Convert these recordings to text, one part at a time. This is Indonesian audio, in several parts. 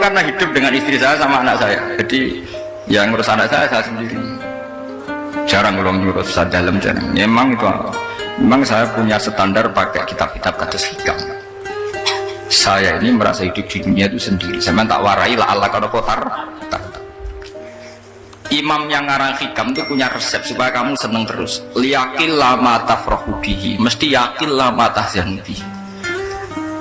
karena hidup dengan istri saya sama anak saya. Jadi yang ngurus anak saya sendiri. Jarang kalau ngurus saya dalam jarang. Memang itu, memang saya punya standar pakai kitab-kitab kados hikam. Saya ini merasa hidup di dunia itu sendiri. Saya tak warai lah Allah kalau kotar. Imam yang ngarang hikam itu punya resep supaya kamu seneng terus. Liyakil lama tafrahu bihi, mesti yakil lama tahzan bihi.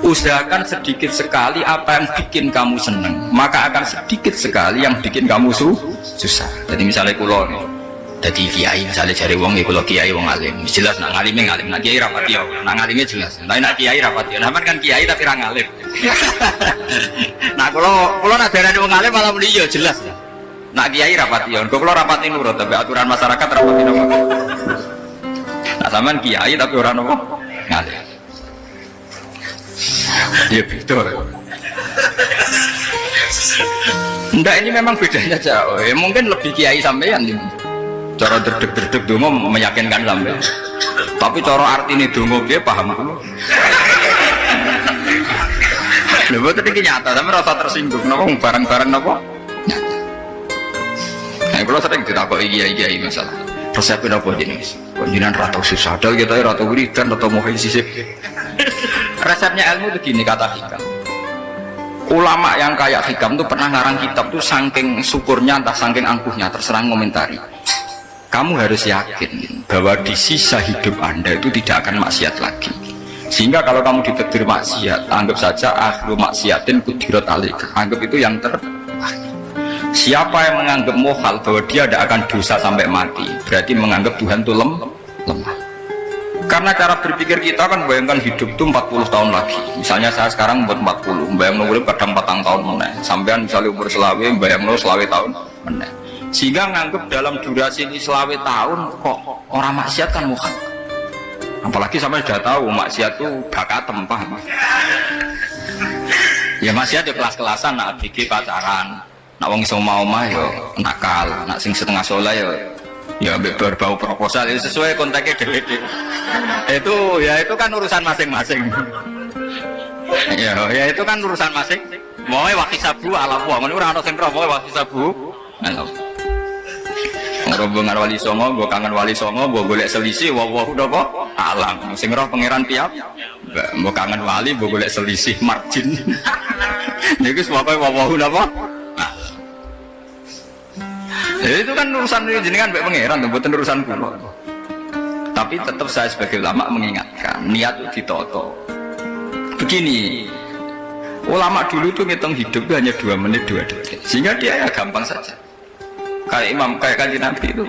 Usahakan sedikit sekali apa yang bikin kamu seneng, maka akan sedikit sekali yang bikin kamu susah. Jadi misalnya kulo jadi kiai, misalnya cari wong ya kulo kiai wong alim, jelas nak ngalimnya ngalim, nak kiai rapatio, nak ngalimnya jelas. Tapi nak kiai rapatio, namun kan kiai tapi orang ngalim. Nah kulo nak darah wong alim malah beliau jelas. Nak kiai rapatio, kulo rapatin nurut, tapi aturan masyarakat rapatin apa? Nah sampean kiai tapi orang apa? Ngalim. Ya betul. Enggak, ini memang bedanya jauh. Ya, mungkin lebih kiai sampean ini. Cara derdek-derdek dongo meyakinkan sampean. Tapi cara artine dongo piye paham aku. Lha boten iki nyata, sampean rasa tersinggung napa barang-barang napa? Nah, kalau sering ditakoki kiai-kiai masalah. Resepnya apa jenis? Panjenengan ra tau susah dal kita ra tau wiridan atau mohon sisip. Resepnya ilmu itu gini kata hikam. Ulama yang kayak hikam tuh pernah ngarang kitab tuh saking syukurnya entah saking angkuhnya terserah komentari. Kamu harus yakin bahwa di sisa hidup Anda itu tidak akan maksiat lagi. Sehingga kalau kamu ditakdir maksiat, anggap saja akhlu maksiatin kudirat alik. Anggap itu yang Siapa yang menganggap mohal bahwa dia tidak akan dosa sampai mati, berarti menganggap Tuhan itu lemah. Karena cara berpikir kita kan bayangkan hidup itu 40 tahun lagi. Misalnya saya sekarang umur 40, bayangkan umur kadang 4 tahun meneh. Sampean misalnya umur selawe, bayangkan selawe tahun meneh. Sehingga nganggep dalam durasi ini selawe tahun kok orang maksiat kan mohal. Apalagi sampai sudah tahu maksiat itu bakatem, paham? Ya maksiat di kelas-kelasan, nak bikin pacaran, nak wong iso mau-mau ya nakal, nak sing setengah soleh ya berbau proposal itu sesuai kontaknya DPD. Itu kan urusan masing-masing. ya itu kan urusan masing. Mau waki sabu ala puang, ini orang sing roh mau waki sabu. Halo. Rombongan wali songo, gua kangen wali songo, gua golek selisih, wah udah kok alam. Sing roh pangeran tiap, gua kangen wali, gua golek selisih margin. Jadi semua wah udah kok. Ya, itu kan urusan jenengan mbek pangeran, bukan urusan kula. Tapi tetap saya sebagai ulama mengingatkan, niat itu ditoto. Begini, ulama dulu tuh ngitung hidup itu hanya 2 menit 2 detik, sehingga dia ya gampang saja. Kayak imam, kayak kanjeng Nabi itu,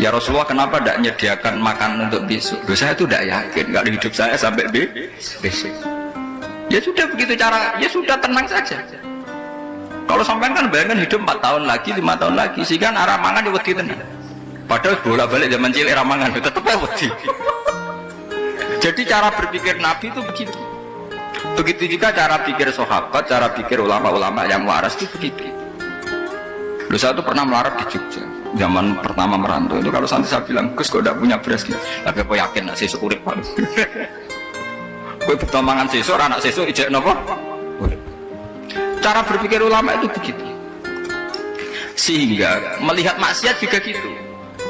ya Rasulullah kenapa tidak menyediakan makan untuk besok? Saya itu tidak yakin, nggak ada hidup saya sampai besok. Ya sudah begitu cara, ya sudah tenang saja. Kalau sampean kan bayangkan hidup 4 tahun lagi, 5 tahun lagi, sehingga arah mangan ya wedi tenan. Padahal bolak-balik zaman cilik arah mangan tetap wedi. Jadi cara berpikir Nabi itu begitu. Begitu juga cara pikir sahabat, cara pikir ulama-ulama yang waras itu begitu. Lalu saya itu pernah melarat di Jogja, zaman pertama merantau itu kalau nanti saya bilang, Gus kok tidak punya beras gitu, tapi aku yakin nak sesuk urip Pak. Kowe betul mangan sesuk, anak sesuk ijek napa? Cara berpikir ulama itu begitu. Sehingga melihat maksiat juga gitu.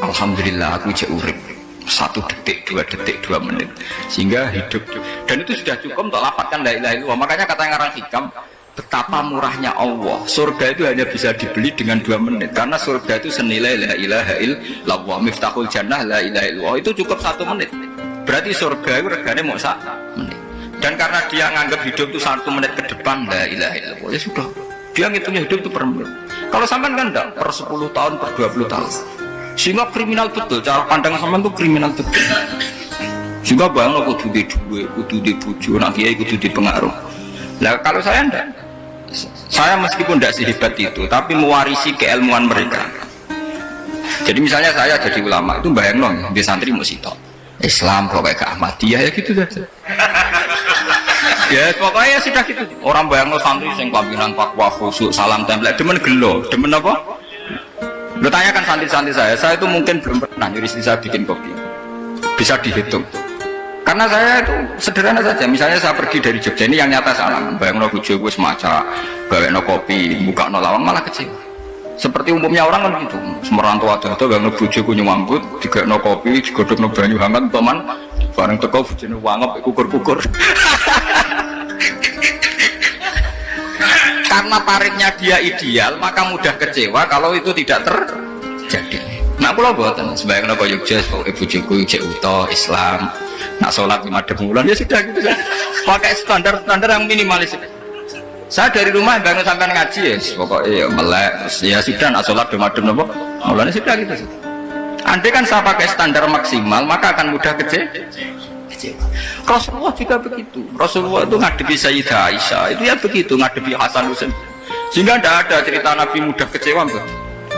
Alhamdulillah aku ijek urip 1 detik, 2 detik, 2 menit. Sehingga hidup. Dan itu sudah cukup untuk lafadzkan la ilaha illallah. Makanya kata yang ngarang hikam, betapa murahnya Allah. Surga itu hanya bisa dibeli dengan 2 menit. Karena surga itu senilai la ilaha illallah. Miftahul jannah la ilaha illallah. Itu cukup 1 menit. Berarti surga itu regane mau 1 menit. Dan karena dia nganggap hidup itu 1 menit ke depan, la ilaha illallah, ya sudah. Dia ngitungnya hidup itu per menit. Kalau sampean kan enggak, per 10 tahun, per 20 tahun. Sehingga kriminal betul, cara pandang sampean itu kriminal betul. Sehingga bang, kudu di duwe, kudu di bojo, nak kiai kudu di pengaruh. Nah kalau saya enggak, saya meskipun tidak sehebat itu, tapi mewarisi keilmuan mereka. Jadi misalnya saya jadi ulama, itu bayang dong, di santri musito. Islam, pokoknya ke Ahmadiyah, ya gitu saja. Ya pokoknya sudah gitu. Orang bayangno santri sing pampinan takwa khusyuk salam tempel demen gelo, demen apa? Lo tanyakan santri-santri saya itu mungkin belum pernah nyuruh istri saya bikin kopi. Bisa dihitung. Karena saya itu sederhana saja. Misalnya saya pergi dari Jogja, ini yang nyata salah. Bayang no bojoku semaca, gawe no kopi, buka no lawang, malah kecewa. Seperti umumnya orang kan gitu. Semerantau ada bayang no bojoku nyuambut, digawe no kopi, digodhog no banyu hangat, teman, bareng teko bojone wangep kukur-kukur. Karena tarifnya dia ideal, maka mudah kecewa kalau itu tidak terjadi. Nah, kalau buatan sebaiknya kau Jogja, ibu joku cek uto Islam, nak sholat 5 bulan ya sudah gitu kan. Pakai standar yang minimalis. Saya dari rumah bangun sampai ngaji ya, pokoknya melek, ya sudah nak sholat 5 nopo, mulanya sudah gitu. Andai kan saya pakai standar maksimal, maka akan mudah kecewa. Rasulullah juga begitu. Rasulullah itu ngadepi Sayyidah Aisyah, itu ya begitu ngadepi Hasan Husain. Sehingga tidak ada cerita Nabi mudah kecewa, betul.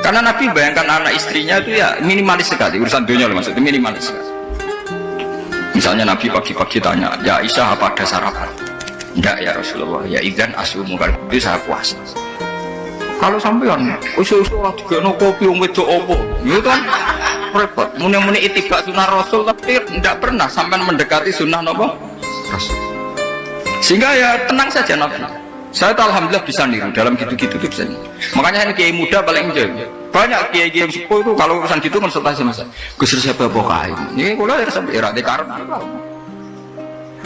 Karena Nabi bayangkan anak istrinya itu ya minimalis sekali, urusan dunia loh maksudnya minimalis sekali. Misalnya Nabi pagi-pagi tanya, ya Aisyah apa ada sarapan? Enggak ya Rasulullah, ya idzan asumu, kalau itu saya puasa. Kalau sampean, usul-usul juga no kopi wedok opo, itu kan repot. Muni-muni itibak sunnah Rasul tapi tidak pernah sampai mendekati sunnah nopo Rasul. Sehingga ya tenang saja Nabi. Saya tuh alhamdulillah bisa niru dalam gitu-gitu tuh bisa. Makanya ini kiai muda paling jauh. Banyak kiai-kiai yang sepuh itu kalau urusan gitu konsultasi masa. Gusur siapa bokai. Ini kalau dari sampai era dekarep.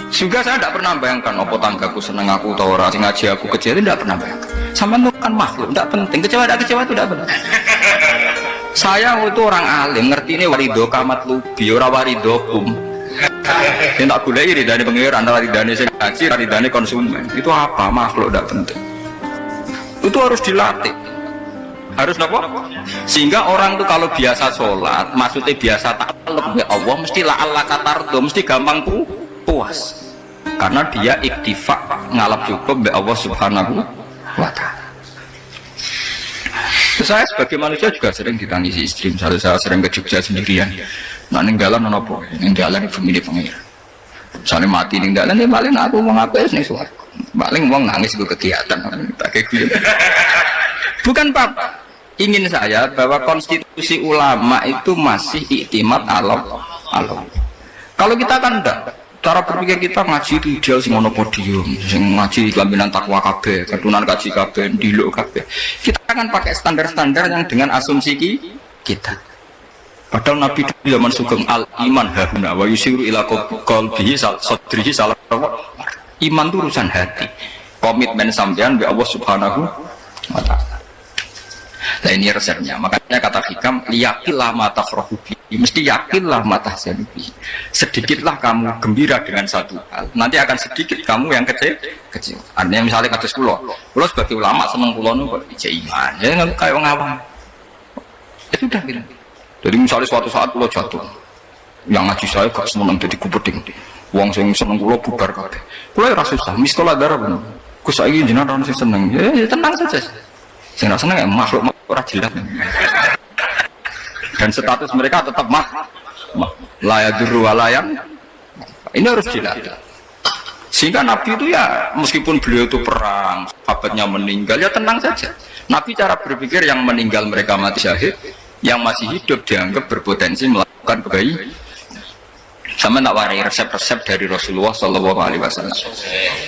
Juga saya tidak pernah bayangkan opo tanggaku seneng aku atau orang sing ngaji aku kecewa, tidak pernah bayangkan. Sampai itu kan makhluk, tidak penting. Kecewa itu tidak benar. Saya itu orang alim, ngerti ini warido kamat lubi, ora warido kum. Yang tak gulai ridani pengiran, ridani sing ngaji, ridani konsumen. Itu apa? Makhluk tidak penting. Itu harus dilatih. Harus apa? Sehingga orang itu kalau biasa sholat, maksudnya biasa takluk ya Allah, mesti la'alla katardo, mesti gampang puas. Karena dia iktifak ngalap cukup be Allah Subhanahu wa ta'ala. Saya sebagai manusia juga sering ditangisi istri. Misalnya saya sering ke Jogja sendirian. Nah, ninggalan nopo, ninggalan ibu milih pengira. Misalnya mati ninggalan, ya paling aku mau ngapain nih suara. Paling mau nangis gue kegiatan. Bukan Pak. Ingin saya bahwa konstitusi ulama itu masih iktimat Allah. Kalau kita kan enggak. Cara berpikir kita ngaji itu ideal sing ono podium, sing ngaji kelaminan takwa kabeh, kedunan kaji kabeh, ndiluk kabeh. Kita akan pakai standar-standar yang dengan asumsi kita. Padahal Nabi di zaman sugeng al iman hahuna wa yusiru ila qalbihi sadrihi salah. Iman itu urusan hati. Komitmen sampean be Allah Subhanahu wa taala. Nah ini resepnya, makanya kata hikam yakinlah mata frohubi, mesti yakinlah mata zanubi. Sedikitlah kamu gembira dengan satu hal, nanti akan sedikit kamu yang kecil. Artinya misalnya kata kulo sebagai ulama seneng kulo nu kok ijek iman, ya nggak kayak ngawang. Ya sudah gitu. Jadi misalnya suatu saat kulo jatuh, yang ngaji saya gak seneng jadi kubeding, uang sing seneng kulo bubar kabeh. Kulo ya susah, miskola darah bener. Gus saiki jenengan sing seneng, ya tenang saja. Sing seneng makhluk ora jelas. Dan status mereka tetap layaduru walayan. Ini harus jelas. Sehingga Nabi itu ya meskipun beliau itu perang, sahabatnya meninggal, ya tenang saja. Nabi cara berpikir yang meninggal mereka mati syahid, yang masih hidup dianggap berpotensi melakukan kebaikan. Sama tak warai resep-resep dari Rasulullah Shallallahu Alaihi Wasallam.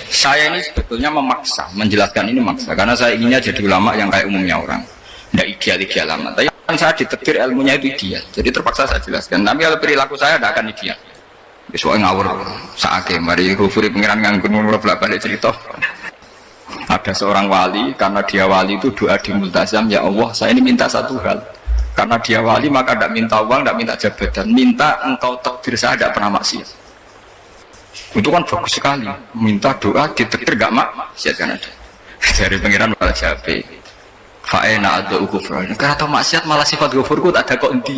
Saya ini sebetulnya memaksa, menjelaskan ini maksa, karena saya inginnya jadi ulama yang kayak umumnya orang, tidak ideal lama. Tapi kan saya ditetir ilmunya itu ideal, jadi terpaksa saya jelaskan. Tapi kalau perilaku saya tidak akan ideal. Soalnya ngawur, saatnya mari kufuri pengiran nganggur balik cerita. Ada seorang wali, karena dia wali itu doa di multazam, ya Allah, saya ini minta satu hal. Karena dia wali maka tidak minta uang, tidak minta jabatan, minta engkau takdir saya tidak pernah maksiat. Itu kan bagus sekali, minta doa ditakdir gak maksiat kan ada. Dari pengiran malah jabe. Fa'ena ada ukufran. Karena tahu maksiat malah sifat ghafurku tak ada kok endi.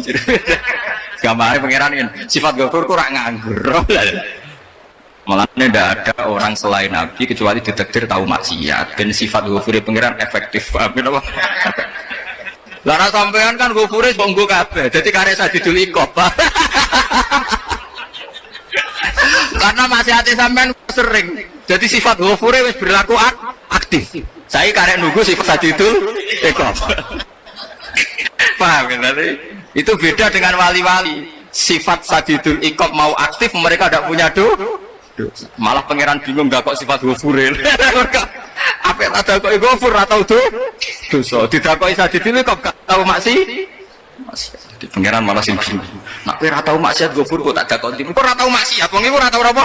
Gambarnya pengiran kan sifat ghafurku rak nganggur. Malah tidak ada orang selain Nabi kecuali ditakdir tahu maksiat dan sifat ghafuri pengiran efektif. Amin apa? Lara sampean kan ghafure kok nggo kabeh. Dadi karek sadidul ikop. Karena maksiate sampean sering. Jadi sifat ghafure wis berlaku aktif. Saya karek nunggu sifat sadidul ikop. Paham ya? Itu beda dengan wali-wali. sifat sadidul iqab mau aktif, mereka tidak punya dosa. Malah pangeran bingung gak kok sifat ghafuril. Apa ada kok ghafur atau dosa? Didakoi sadidul iqab gak tahu maksiat. Jadi pangeran malah sing bingung. Nak kowe ora tau maksiat ghafur kok tak dakoni. Kok ora tau maksiat, wong iku ora tau apa?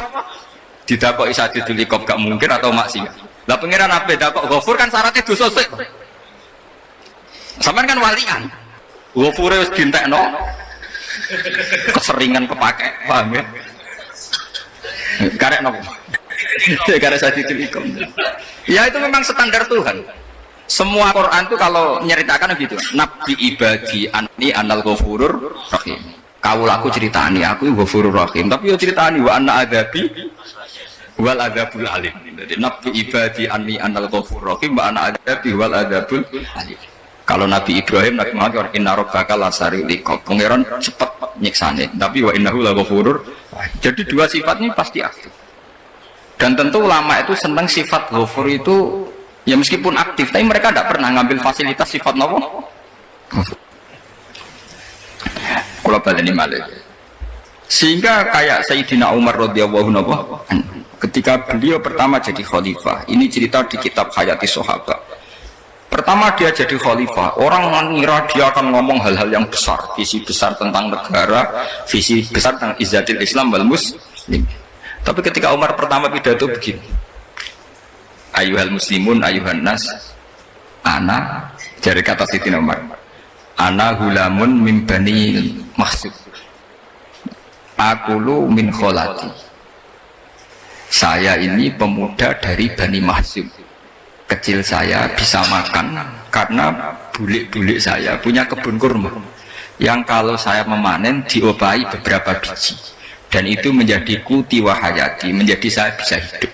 Didakoi sadidul iqab gak mungkin atau maksiat. Lah pangeran apa dakok ghafur kan syaratnya dosa sik. Sampeyan kan walian. Ghafure wis dientekno. Keseringan kepake, paham ya? Karek nopo? Karek sadidul iqab. Ya itu memang standar Tuhan. Semua Quran itu kalau nyeritakan begitu. Nabi ibadi anni anal ghafurur rahim. Kaulaku ceritani aku ghafurur rahim, tapi yo ceritani wa anna adzabi wal adzabul alim. Jadi nabi ibadi anni anal ghafurur rahim wa anna adzabi wal adzabul alim. Kalau Nabi Ibrahim, Nabi Muhammad, inna rabbaka lasari'ul iqab. Pangeran cepat nyiksane, tapi wa innahu laghafurur. Jadi dua sifat ini pasti aktif. Dan tentu ulama itu senang sifat ghafur itu ya meskipun aktif, tapi mereka tidak pernah ngambil fasilitas sifat nopo. Kalau baleni malih. Sehingga kayak Sayyidina Umar radhiyallahu anhu ketika beliau pertama jadi khalifah, ini cerita di kitab Hayati Sahabat. Pertama dia jadi khalifah, orang mengira dia akan ngomong hal-hal yang besar, visi besar tentang negara, visi besar tentang izzatil Islam wal muslim. Tapi ketika Umar pertama pidato begini, ayuhal muslimun ayuhan nas, ana, dari kata Sayyidina Umar, ana hulamun min bani Mahsud, akulu min kholati. Saya ini pemuda dari Bani Mahsud. Kecil saya bisa makan karena bulik-bulik saya punya kebun kurma yang kalau saya memanen diobahi beberapa biji dan itu menjadi kuti wahayati, menjadi saya bisa hidup.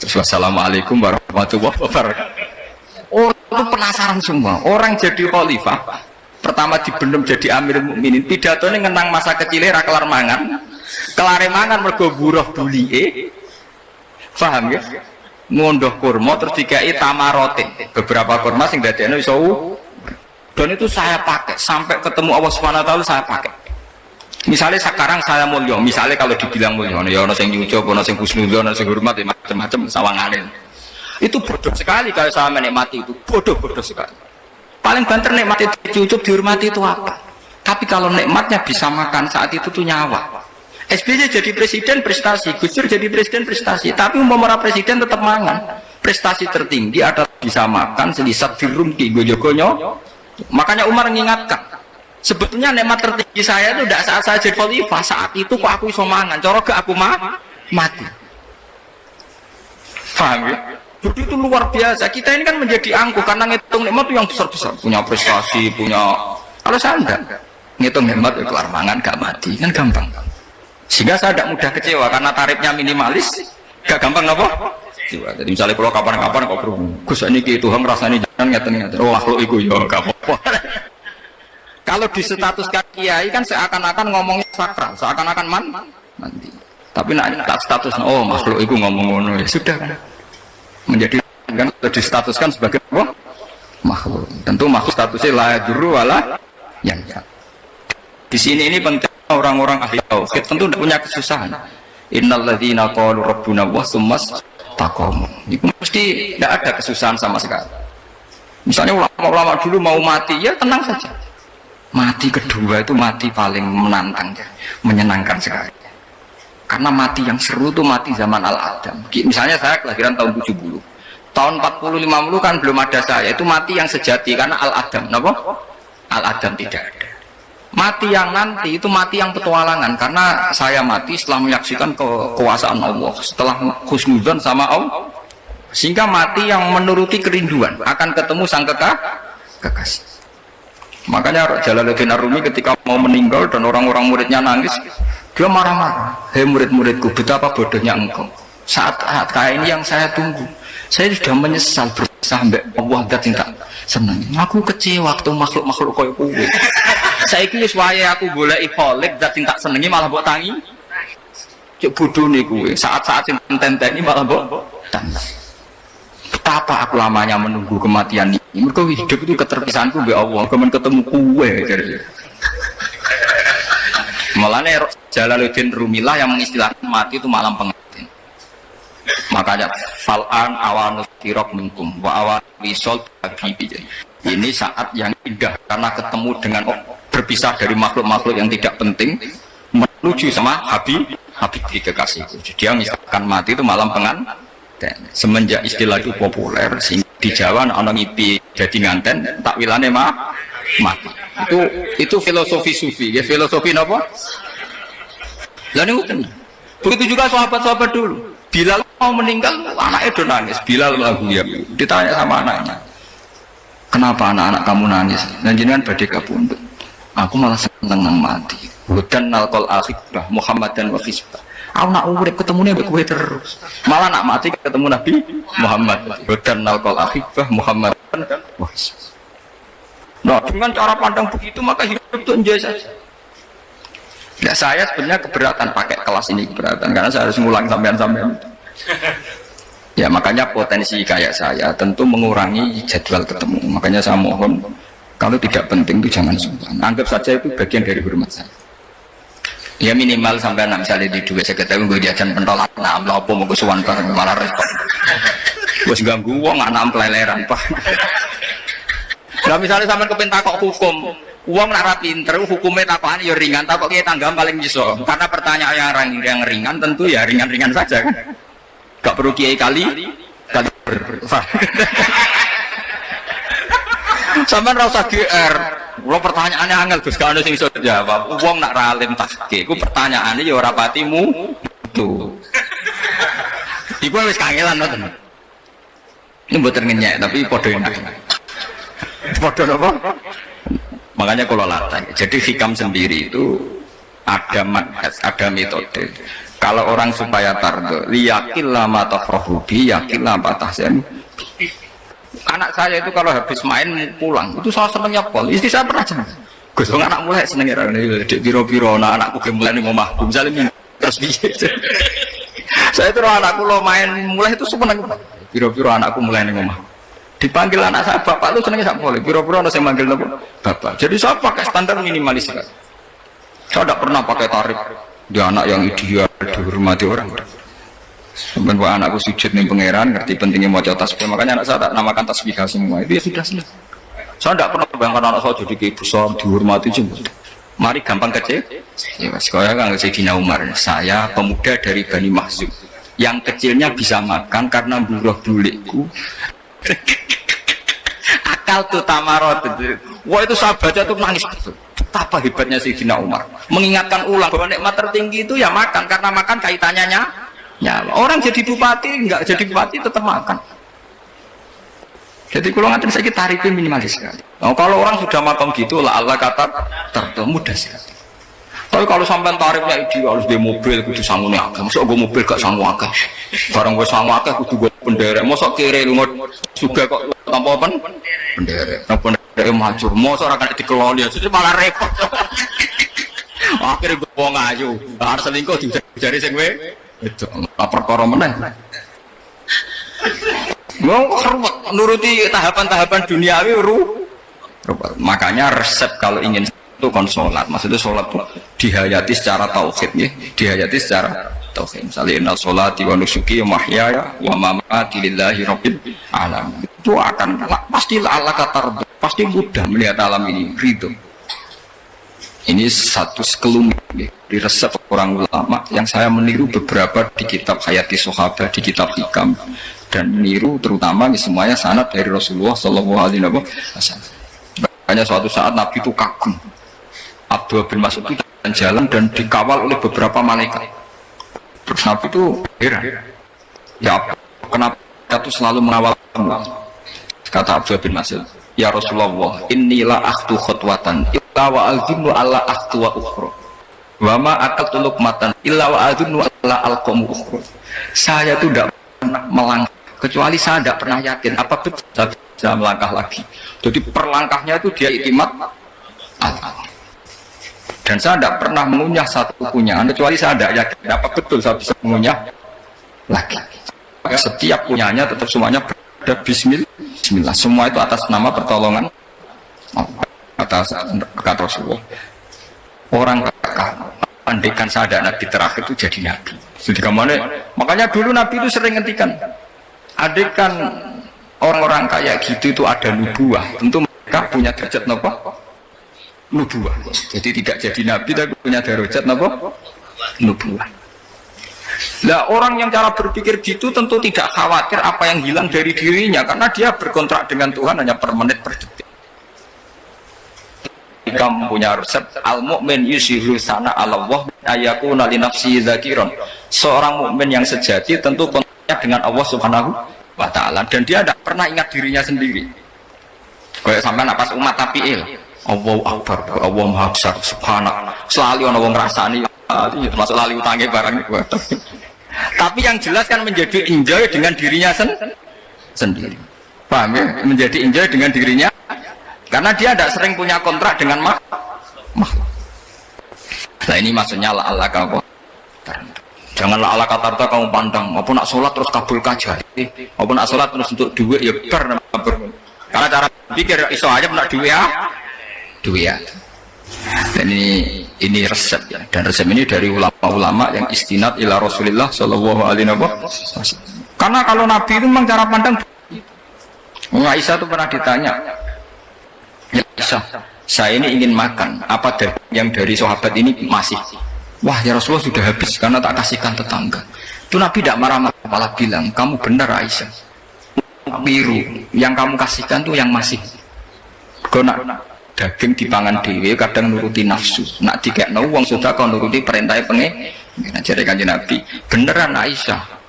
Terus wassalamualaikum warahmatullahi wabarakatuh. Orang itu penasaran semua. Orang jadi khalifah pertama dibendem jadi Amirul Mukminin, pidatonya ngenang masa kecilnya ra kelar mangan, kelare mangan mergo buruh bulike. Paham ya? Ngondoh kurma terus dikai tamarote, beberapa kurma sing dadekno iso dan itu saya pakai sampai ketemu Allah Subhanahu wa taala saya pakai. Misalnya sekarang saya mulia, misalnya kalau dibilang mulia ya ono sing nyucuk, ono sing husnudzon, ono sing hormat ya macam-macam sawangane. Itu bodoh sekali kalau saya menikmati itu, bodoh sekali. Paling banter nikmati dicucuk dihormati itu apa? Tapi kalau nikmatnya bisa makan saat itu tuh nyawa. SBY jadi presiden prestasi, Gus Dur jadi presiden prestasi, tapi umpama presiden tetap mangan. Prestasi tertinggi adalah bisa makan selisat dirumki gojogonyo. Makanya Umar mengingatkan, sebetulnya nikmat tertinggi saya itu tidak saat saya jadi khalifah, saat itu kok aku iso mangan, cara gak aku mati. Paham ya? Jadi itu luar biasa. Kita ini kan menjadi angkuh karena ngitung nikmat itu yang besar-besar, punya prestasi, punya. Kalau saya enggak ngitung nikmat itu kelar mangan gak mati, kan gampang. Sehingga saya tidak mudah kecewa karena tarifnya minimalis, gak gampang apa? Jadi misalnya kalau kapan-kapan kok berhubung, Gus ini Tuhan rasanya jangan ngeten-ngeten. Oh makhluk itu ya gak apa-apa. Kalau di status kiai kan seakan-akan ngomongnya sakral, seakan-akan mandi. Tapi nak statusnya oh makhluk itu ngomong ya sudah kan. Menjadi kan distatuskan sebagai apa? Makhluk. Tentu makhluk statusnya la yadurru wala yanfa. Di sini ini penting. Orang-orang ahli tauhid tentu tidak punya kesusahan. Innalladzina qalu rabbuna wa tsummas taqamu. Itu mesti tidak ada kesusahan sama sekali. Misalnya ulama-ulama dulu mau mati, ya tenang saja. Mati kedua itu mati paling menantang, menyenangkan sekali. Karena mati yang seru itu mati zaman Al-Adam. Misalnya saya kelahiran tahun 70. Tahun 40-50 kan belum ada saya. Itu mati yang sejati karena Al-Adam. Kenapa? Al-Adam tidak ada. Mati yang nanti itu mati yang petualangan karena saya mati setelah menyaksikan kekuasaan Allah, setelah husnudzon sama Allah, sehingga mati yang menuruti kerinduan akan ketemu sang kekasih. Makanya Jalaluddin Ar-Rumi ketika mau meninggal dan orang-orang muridnya nangis, dia marah-marah. Hei murid-muridku, betapa bodohnya engkau. Saat kayak ini yang saya tunggu, saya sudah menyesal sampai Allah dat cinta senang. Aku kecewa waktu makhluk-makhluk koyo kowe. Saiki wis wayahe aku goleki kholik zat sing tak senengi malah mbok tangi. Cuk bodhone kuwe, saat-saat sing tenteni malah mbok tangi. Betapa aku lamanya menunggu kematian ini. Mergo hidup itu keterpisahanku mbek Allah, kemen ketemu kowe. Mulane Jalaluddin Rumilah yang mengistilahkan mati itu malam pengantin. Makanya fal'an awanus tirok minkum wa awan wisol habibi. Ini saat yang indah karena ketemu dengan berpisah dari makhluk-makhluk yang tidak penting menuju sama Habib kekasihku. Jadi dia misalkan mati itu malam pengantin. Semenjak istilah itu populer di Jawa orang ngipi jadi nganten takwilannya mati. Itu filosofi sufi, ya filosofi apa? Lalu begitu juga sahabat-sahabat dulu. Bilal mau meninggal, anaknya udah nangis. Bilal lagu ya, ditanya sama anaknya, kenapa anak-anak kamu nangis? Dan jenengan badai kabundut. Aku malah seneng nang mati. Hudan nalkol akhibah Muhammad dan wakisbah. Aku nak urip ketemunya gue terus. Malah nak mati ketemu Nabi Muhammad. Hudan nalkol akhibah Muhammad dan wakisbah. Nah, dengan cara pandang begitu maka hidup itu enjoy saja. Ya saya sebenarnya keberatan pakai kelas ini, keberatan karena saya harus ngulang sampean-sampean. Ya makanya potensi kayak saya tentu mengurangi jadwal ketemu. Makanya saya mohon kalau tidak penting itu jangan sungkan. Anggap saja itu bagian dari hormat saya. Ya minimal sampai misalnya di duit saya ketahui gue diajan pentolak. Nah, apa mau gue suwan bareng malah repot. Gue ganggu uang anak peleleran pak. Nah misalnya sampai kepentak kok hukum. Uang nak pinter, hukumnya takokan ya ringan, takok kita tangga paling iso. Karena pertanyaan yang ringan tentu ya ringan-ringan saja kan. Gak perlu kiai kali sampai rasa GR. Lo pertanyaannya angel Gus, kalau ada sing iso jawab. Uang nak ralim takke, ku pertanyaannya ya ora patimu tuh. Iku wis kangelan ngoten. Ini mboten ngenyek tapi padha enak. Padha napa? Makanya kalau latih, jadi hikam sendiri itu ada manhaj, ada metode. Kalau orang supaya tardo, liyakil lama tafrohubi, yakil lama tahsen. Anak saya itu kalau habis main pulang, itu saya senengnya pol. Istri saya pernah jangan. Gus, anak mulai senengnya dek biro-biro, anakku mulai nih ngomah, misalnya terus biasa. Saya itu anakku lo main mulai itu seneng. Biro-biro anakku mulai nih ngomah. Dipanggil anak saya, bapak lu senengnya sak boleh. Biro-biro ada yang manggil bapak. Jadi saya pakai standar minimalis. Saya tidak pernah pakai tarif. Dia anak yang ideal, dihormati orang. Sebenarnya anakku sujud nih pangeran, ngerti pentingnya mau tasbih. Makanya anak saya tak namakan tasbih semua. Itu ya sudah selesai. Saya tidak pernah bayangkan anak saya jadi kayak besar, dihormati cuma. Mari gampang kecil. Ya, sekolah kan Sayyidina Umar. Saya pemuda dari Bani Mahzum. Yang kecilnya bisa makan karena buruh bulikku. Akal tuh tamarot. Wah itu sahabatnya tuh nangis. Betapa hebatnya Sayyidina Umar. Mengingatkan ulang bahwa nikmat tertinggi itu ya makan, karena makan kaitannya nyawa. Orang jadi bupati, enggak jadi bupati tetap makan. Jadi kalau ngantin saya tarifnya minimalis sekali. Nah, kalau orang sudah makan gitu lah Allah kata mudah sekali. Tapi kalau sampai tarifnya ideal harus di mobil kudu sangune akeh. Mosok gue mobil gak sangu akeh. Barang gue sangu akeh kudu gue penderek. Mosok kere lu juga kok tanpa apa? Penderek. Nah penderek maju. Mosok ora kena dikeloni jadi malah repot. Akhirnya gue wong ayu. Harus selingkuh dijari sing we. Itu perkara meneh. Mau nuruti tahapan-tahapan duniawi makanya resep kalau ingin itu kon sholat, maksudnya sholat itu dihayati secara tauhid ya, dihayati secara tauhid. Misalnya inna sholati wa nusuki wa mahyaya wa mamati lillahi rabbil alamin. Itu akan pasti Allah kata pasti mudah melihat alam ini ridho. Ini satu sekelumit ya, di resep orang ulama yang saya meniru beberapa di kitab Hayati Sahabat, di kitab Hikam, dan meniru terutama semuanya sanad dari Rasulullah Shallallahu Alaihi Wasallam. Hanya suatu saat Nabi itu kagum. Abdullah bin Mas'ud itu jalan dan dikawal oleh beberapa malaikat. Terus Nabi itu heran. Ya kenapa itu selalu mengawal kamu? Kata Abdullah bin Mas'ud, ya Rasulullah, inilah akhtu khutwatan illa wa al-jinnu alla akhtu wa ukhra. Wa ma akaltu luqmatan illa wa al-jinnu alla al-qamu ukhra. Saya itu tidak pernah melangkah kecuali saya tidak pernah yakin apa betul saya bisa melangkah lagi. Jadi perlangkahnya itu dia iktimat Allah. Dan saya tidak pernah mengunyah satu kunyahan kecuali saya tidak yakin apa betul saya bisa mengunyah lagi. Setiap kunyahnya tetap semuanya berada bismillah. Semua itu atas nama pertolongan atas kata Rasulullah. Orang kakak Andaikan saya ada nabi terakhir itu jadi nabi. Jadi kemana? Makanya dulu nabi itu sering ngendikan, andaikan orang-orang kayak gitu itu ada nubuah, tentu mereka punya derajat nopo nubuah. Jadi tidak jadi nabi tapi punya derajat nopo nubuah. Nah orang yang cara berpikir gitu tentu tidak khawatir apa yang hilang dari dirinya, karena dia berkontrak dengan Tuhan hanya per menit per detik. Kamu punya resep al-mu'min yusiru sana Allah ayakuna li nafsi dzakiron. Seorang mukmin yang sejati tentu kontaknya dengan Allah Subhanahu wa taala dan dia tidak pernah ingat dirinya sendiri. Kayak sampean pas umat tapiil, Allahu akbar, Allah maha besar, subhanallah. Selalu ana wong ngrasani termasuk lali utange barang itu. Tapi yang jelas kan menjadi enjoy dengan dirinya sendiri. Paham ya? Menjadi enjoy dengan dirinya karena dia tidak sering punya kontrak dengan makhluk. Nah ini maksudnya Allah kamu. Janganlah Allah kata kamu pandang, apa nak sholat terus kabul kajah, apa nak sholat terus untuk duit ya ber. Karena cara pikir iso aja nak duit ya. Dan ini resep ya. Dan resep ini dari ulama-ulama yang istinad ila Rasulullah Shallallahu Alaihi Wasallam. Karena kalau Nabi itu memang cara pandang. Aisyah itu pernah ditanya, ya Aisyah, saya ini ingin makan apa yang dari sahabat ini masih. Wah ya Rasulullah sudah habis karena tak kasihkan tetangga. Itu Nabi tidak marah-marah, malah bilang, kamu benar Aisyah. Biru yang kamu kasihkan tuh yang masih. Kena daging dipangan dewe kadang nuruti nafsu. Nak dikekno wong sudah kau nuruti perintah pengen. Jadi kanjeng Nabi beneran Aisyah.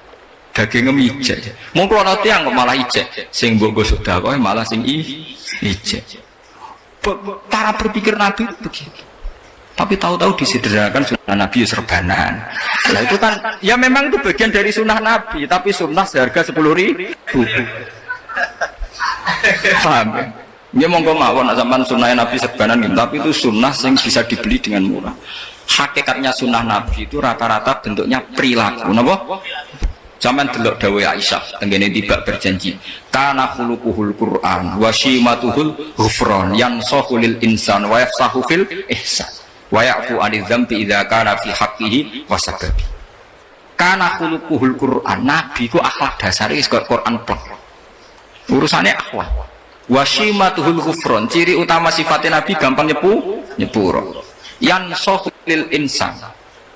Daging ngemijek. Mungkin ana tiyang kok malah ijek. Sing mbok sudah kok malah sing ijek. Cara berpikir Nabi itu begitu. Tapi tahu-tahu disederhanakan sunnah Nabi serbanan. Nah itu kan, ya memang itu bagian dari sunnah Nabi, tapi sunnah seharga 10.000. Paham ya? Ya monggo mawon zaman sunnah Nabi serbanan gitu, tapi itu sunnah yang bisa dibeli dengan murah. Hakikatnya sunnah Nabi itu rata-rata bentuknya perilaku. Napa? Zaman delok dawuh Aisyah tengene tiba berjanji kana khuluquhul Qur'an wa shimatuhul ghufran yansahu lil insan wa yafsahu fil ihsan wa ya'fu 'anil dzambi idza kana fi haqqihi wa sababi. Kana khuluquhul Qur'an, nabi ku akhlak dasare wis kok Quran plek. Urusane akhlak. Wa shimatuhul ghufran, ciri utama sifatnya nabi gampang nyepuro. Yansahu lil insan.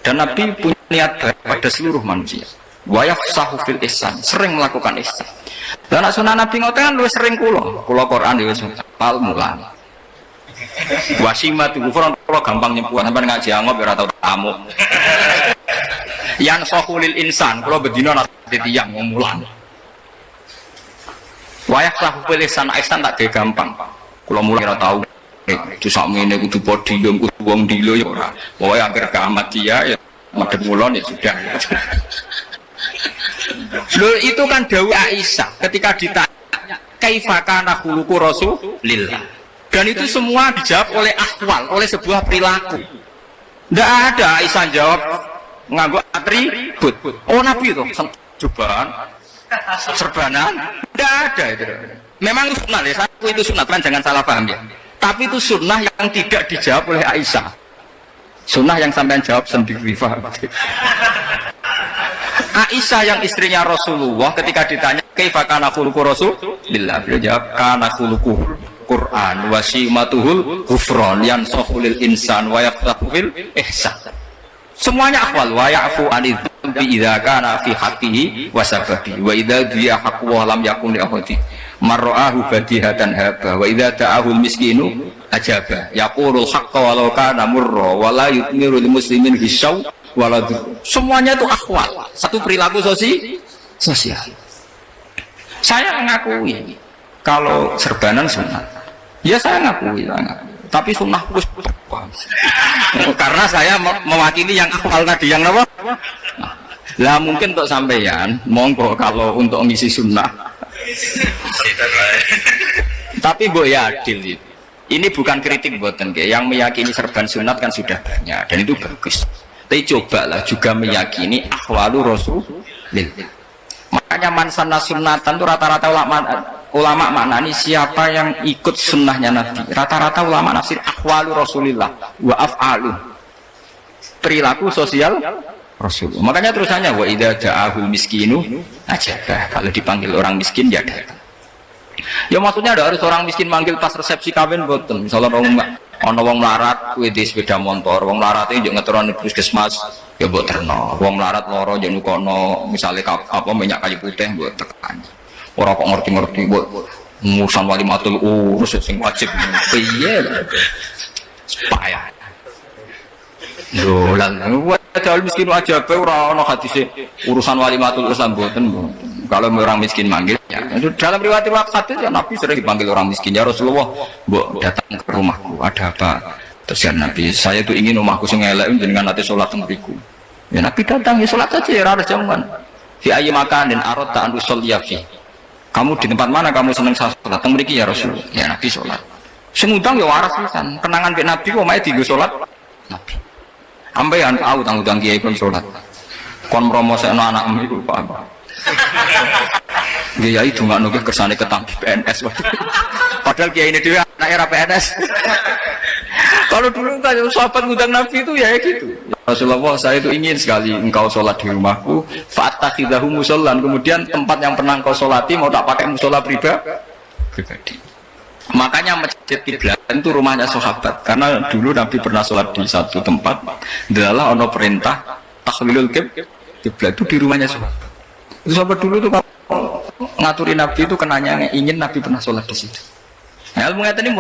Dan nabi punya niat baik pada seluruh manusia. Wayaf sahufil ihsan, sering melakukan ihsan. Dan sunnah Nabi ngoten kan luwih sering kula Quran ya wis hafal mulan. Wasimatu kufron kula gampang nyempuan sampean ngaji angop ora tau tamu. Yang sahulil insan kula bedina nate tiyang mulan. Wayaf sahufil ihsan tak ge gampang. Kula mulai ora tau. Itu sak ngene kudu podium kudu wong dilo ya ora. Pokoke akhir kiamat ya madhep mulon ya sudah. Loh itu kan dawuh Aisyah ketika ditanya kaifa kana khuluqu Rasulillah. Dan itu semua dijawab oleh ahwal, oleh sebuah perilaku. Tidak ada Aisyah jawab nganggo atribut. Oh Nabi itu serbanan. Tidak ada itu. Memang itu sunnah ya, satu itu sunnah kan jangan salah paham ya. Tapi itu sunnah yang tidak dijawab oleh Aisyah. Sunnah yang sampean jawab sendiri, paham? Aisyah yang istrinya Rasulullah ketika ditanya kaifa kana khuluqu Rasulillah, beliau jawab kana khuluquhul Qur'an wa simatuhul ghufran yansahu lil insan wa yaqtahu fil ihsan. Semuanya akwal wa ya'fu 'anil dzambi idza kana fi haqqihi wa sababi wa idza biya haqqu wa lam yakun li ahadi marra'ahu badihatan haba wa idza ta'ahu al miskinu ajaba yaqulul haqqa walau kana murra wa la yutmiru lil muslimin hisaw waladu. Semuanya itu akwal, satu perilaku sosial. Saya mengakui kalau serbanan sunnah, ya saya ngakui. Tapi sunnah karena saya mewakili yang akwal tadi, yang apa? Lah mungkin untuk sampeyan, monggo kalau untuk ngisi sunnah. Tapi mbok ya adil. Ini bukan kritik mboten, yang meyakini serban sunat kan sudah banyak dan itu bagus. Tapi cobalah juga meyakini ahwalu Rasulillah. Makanya mansana sunnatan itu rata-rata ulama maknani siapa yang ikut sunnahnya Nabi. Rata-rata ulama nafsir ahwalu Rasulillah wa af'alu. perilaku sosial Rasul. Makanya terusannya wa idza ja'ahul miskinu ajabah. Kalau dipanggil orang miskin ya datang. Ya maksudnya ada harus orang miskin manggil pas resepsi kawin boten. Misalnya ana wong melarat kuwi di sepeda motor, wong melarat iki yo ngeterone puskesmas ya mbok terno. Wong melarat lara yo nukono misale apa minyak kayu putih mbok tekan. Ora kok ngerti-ngerti mbok musan walimatul urus sing wajib piye. Payah. Lho lan wajal miskin aja pe ora ana hadise urusan walimatul urusan mboten. Kalau orang miskin manggil ya. Dalam riwayat hadis ya Nabi sering dipanggil orang miskin. Ya Rasulullah, mbok datang ke rumahku, ada apa? Terus ya Nabi, saya itu ingin rumahku sing elek jenengan ate salat teng mriku. Ya Nabi datang ya salat saja ya ora jaman. Fi ayyi makanin aradta an usolliya fi. Kamu di tempat mana kamu seneng salat teng mriki ya Rasul? Ya Nabi salat. Sing ngundang ya waras pisan. Kenangan mek Nabi kok mae dienggo salat Nabi. Ampeyan tahu tanggung kiai kon salat. Kon promosekno anakmu iku paham. Kiai dongakno ke kersane ketampi PNS. Padahal kiai ini dhewe anak era PNS. Kalau dulu kan sahabat ngundang Nabi itu ya gitu. Rasulullah, saya itu ingin sekali engkau sholat di rumahku. Fa'attakhidahu musollan. Kemudian tempat yang pernah engkau sholati mau tak pakai musola pribadi. Makanya masjid Kiblat itu rumahnya sahabat. Karena dulu Nabi pernah sholat di satu tempat. Adalah ono perintah tahlilul kiblat itu di rumahnya sahabat. Itu sahabat dulu itu kalau ngaturin Nabi itu kenanya ingin Nabi pernah sholat di situ. Nah, ilmu ngeten ini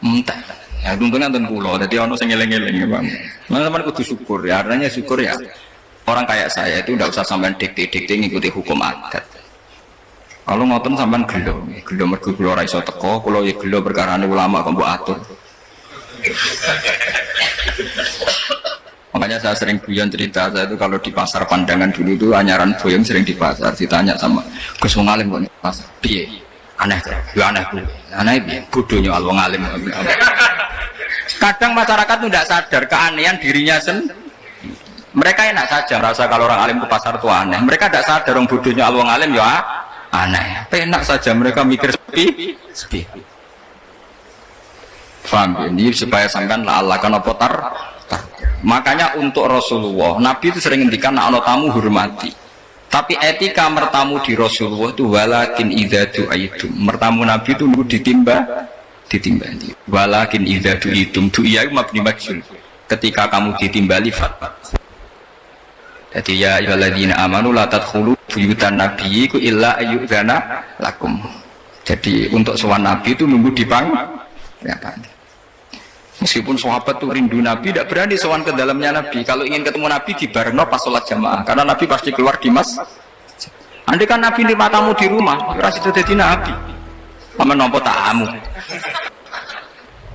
mentah. Ya untungnya nonton pulau, jadi ono sing ngeleng-ngeleng ya bang. Nah, teman kudu syukur ya, artinya syukur ya. Orang kayak saya itu tidak usah sampean dikte ngikuti hukum adat. Kalau ngoten sampean gelo mergo kula ora iso teko, kula ya gelo perkarane ulama kok mbok atur. Makanya saya sering guyon cerita, saya itu kalau di pasar Pandangan dulu itu anyaran boyong sering di pasar, ditanya sama Gus wong alim kok pasar. Piye? Aneh ya aneh kuwi. Aneh piye? Bodohnya wong alim. Kadang masyarakat itu tidak sadar keanehan dirinya sendiri. Mereka enak saja merasa kalau orang alim ke pasar itu aneh. Mereka tidak sadar orang bodohnya wong alim ya aneh. Enak saja mereka mikir sepi. Faham ini supaya sampean la Allah kan apa tar. Makanya untuk Rasulullah, Nabi itu sering ngendikan nek ana tamu hormati. Tapi etika mertamu di Rasulullah itu walakin idza du'aitum. Mertamu Nabi itu nunggu ditimbali. Walakin idza du'itum du'iya mabni majhul. Ketika kamu ditimbali fatwa. Jadi ya ayyuhalladzina amanu la tadkhulu buyutan nabiyyi illa ayyudzana lakum. Jadi untuk sowan Nabi itu nunggu ya kan. Meskipun sahabat itu rindu Nabi, tidak berani sowan ke dalamnya Nabi. Kalau ingin ketemu Nabi di barno pas sholat jamaah, karena Nabi pasti keluar di andai kan Nabi nerima tamu di rumah, ora sido dadi Nabi. Paman nampa tamu.